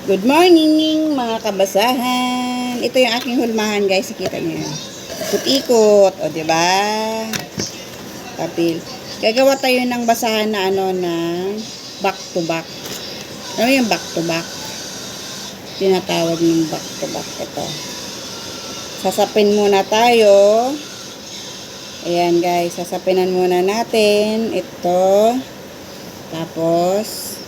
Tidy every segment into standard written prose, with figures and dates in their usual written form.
Good morning mga kabasahan. Ito yung aking hulmahan guys. Nakita niyo yan. Ikot-ikot. O diba? Tapil. Gagawa tayo ng basahan na back to back. Ano yung back to back? Tinatawag ng back to back. Ito. Sasapin muna tayo. Ayan guys. Sasapinan muna natin. Ito. Tapos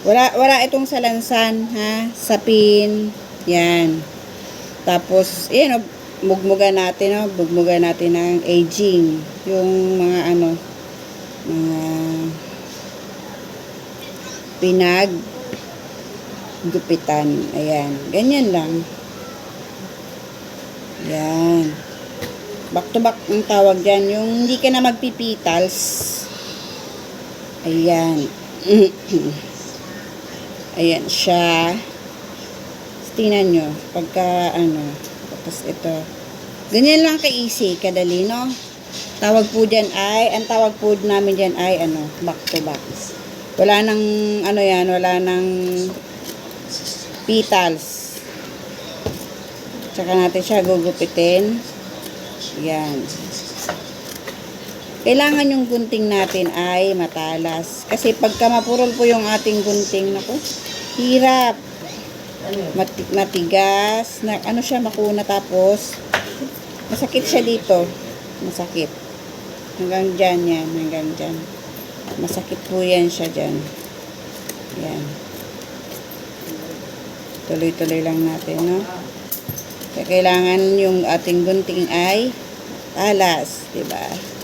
wala itong salansan, ha? Sapin. Yan. Tapos, ayan, bugmugan natin, bugmugan natin ng aging. Yung mga pinaggupitan. Ayan. Ganyan lang. Yan. Back to back ang tawag dyan. Yung hindi ka na magpipitals. Ayan. Ayan siya. Tingnan nyo. Pagka, tapos ito. Ganyan lang ka-easy, kadali, no? Tawag po dyan ang tawag po namin dyan ay, back to back. Wala nang, wala nang petals. Tsaka natin siya gugupitin. Yan. Kailangan yung gunting natin ay matalas. Kasi pagka mapurol po yung ating gunting, naku, hirap. Matigas. Siya, makuna, tapos masakit siya dito. Masakit. Hanggang dyan yan. Hanggang dyan. Masakit po yan siya dyan. Yan. Tuloy-tuloy lang natin, no? Kaya kailangan yung ating gunting ay talas. Diba?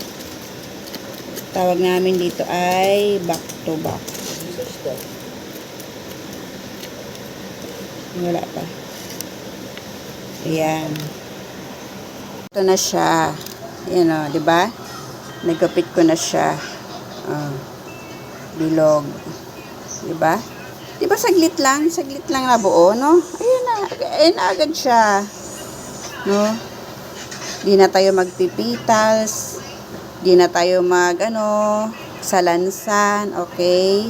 Tawag namin dito ay back to back. Wala pa. Ayan. Ito na siya. Ayan o, diba? Nagupit ko na siya. Bilog. Diba? Diba saglit lang? Saglit lang na buo, no? Ayan na. Ayan na agad siya. No? Di na tayo magpipitals. Di na tayo salansan, okay?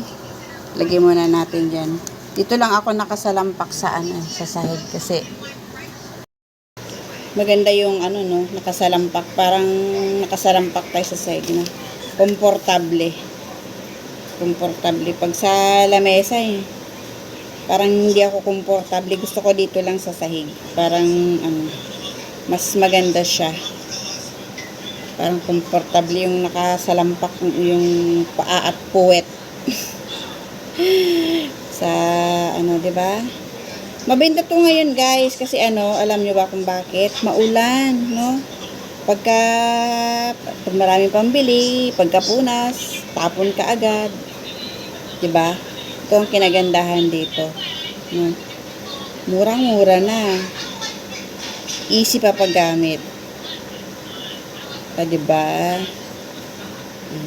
Lagyan muna natin dyan. Dito lang ako nakasalampak sa sahig kasi maganda yung nakasalampak. Parang nakasalampak tayo sa sahig, no? Komportable. Komportable. Pag sa lamesa, parang hindi ako komportable. Gusto ko dito lang sa sahig. Parang, mas maganda siya. Parang komportable yung nakasalampak yung paa at puwet. Sa diba? Mabenta to ngayon guys kasi alam nyo ba kung bakit? Maulan, no? Pag maraming pambili, pagkapunas, tapon ka agad. Diba? Ito ang kinagandahan dito. No? Murang-mura na. Easy pa paggamit. Diba?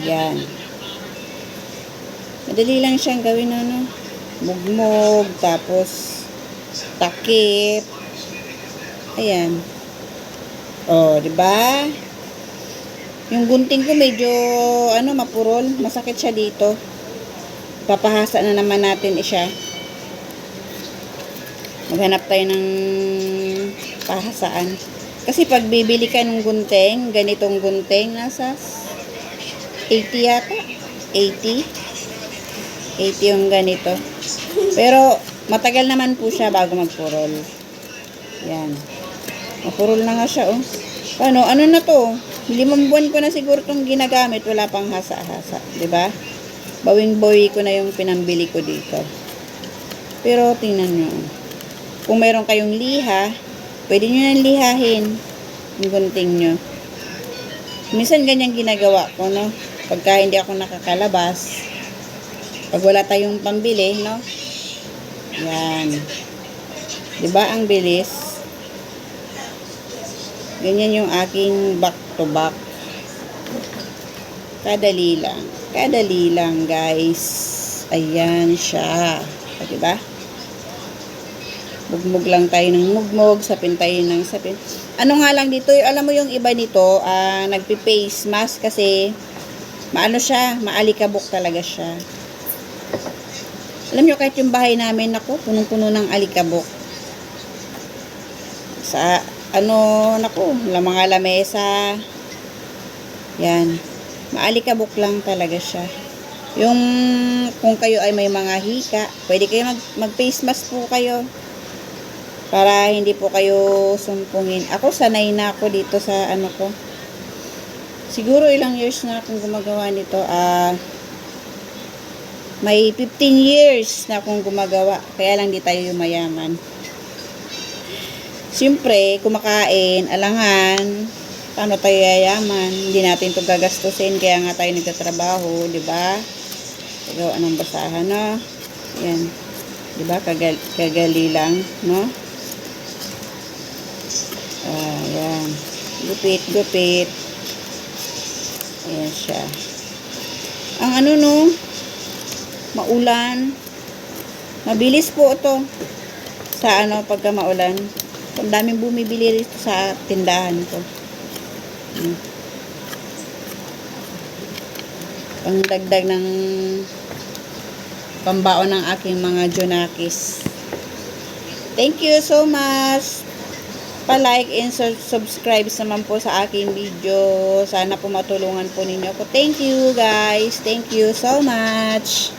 Ayan. Madali lang siyang gawin, mugmog, tapos takip. Ayan. Diba? Yung gunting ko medyo, mapurol. Masakit siya dito. Papahasa na naman natin siya. Maghanap tayo ng pahasaan. Kasi pag bibili ka ng gunting, ganitong gunting, nasa 80 yata. 80 yung ganito. Pero, matagal naman po siya bago magpurol. Yan. Mapurol na nga siya, Paano? Ano na to? 5 buwan ko na siguro itong ginagamit. Wala pang hasa-hasa. Diba? Bawing-bawi ko na yung pinambili ko dito. Pero, tingnan nyo. Kung mayroon kayong liha, pwede nyo nang lihahin yung gunting nyo. Minsan ganyan ginagawa ko, no? Pagka hindi ako nakakalabas, pag wala tayong pambili, no? Yan. Diba ang bilis? Ganyan yung aking back to back. Kadali lang. Kadali lang, guys. Ayan siya. Diba? Mugmog lang tayo ng mugmog, sapin tayo ng sapin. Ano nga lang dito, alam mo yung iba nito, nagpi-face mask kasi maano siya, maalikabok talaga siya. Alam nyo, kahit yung bahay namin, ako, punong-puno ng alikabok. Sa, mga lamesa. Yan. Maalikabok lang talaga siya. Yung, kung kayo ay may mga hika, pwede kayo mag-face mask po kayo. Para hindi po kayo sumpungin. Ako, sanay na ako dito sa ko. Siguro ilang years na akong gumagawa nito. May 15 years na akong gumagawa. Kaya lang di tayo yumayaman. Siyempre, kumakain, alangan, paano tayo yayaman? Hindi natin ito gagastusin. Kaya nga tayo nagtatrabaho, di ba? Ikaw, anong basahan, no? Yan. Di ba? Kagali lang, no? Yan. Gupit, gupit. Ayan siya. Ang no? Maulan. Mabilis po ito. Sa pagka maulan. Ang daming bumibili rito sa tindahan ko. Pangdagdag ng pambaon ng aking mga Junakis. Thank you so much. Pa-like and subscribe naman po sa aking video. Sana po matulungan po ninyo ako. Thank you guys. Thank you so much.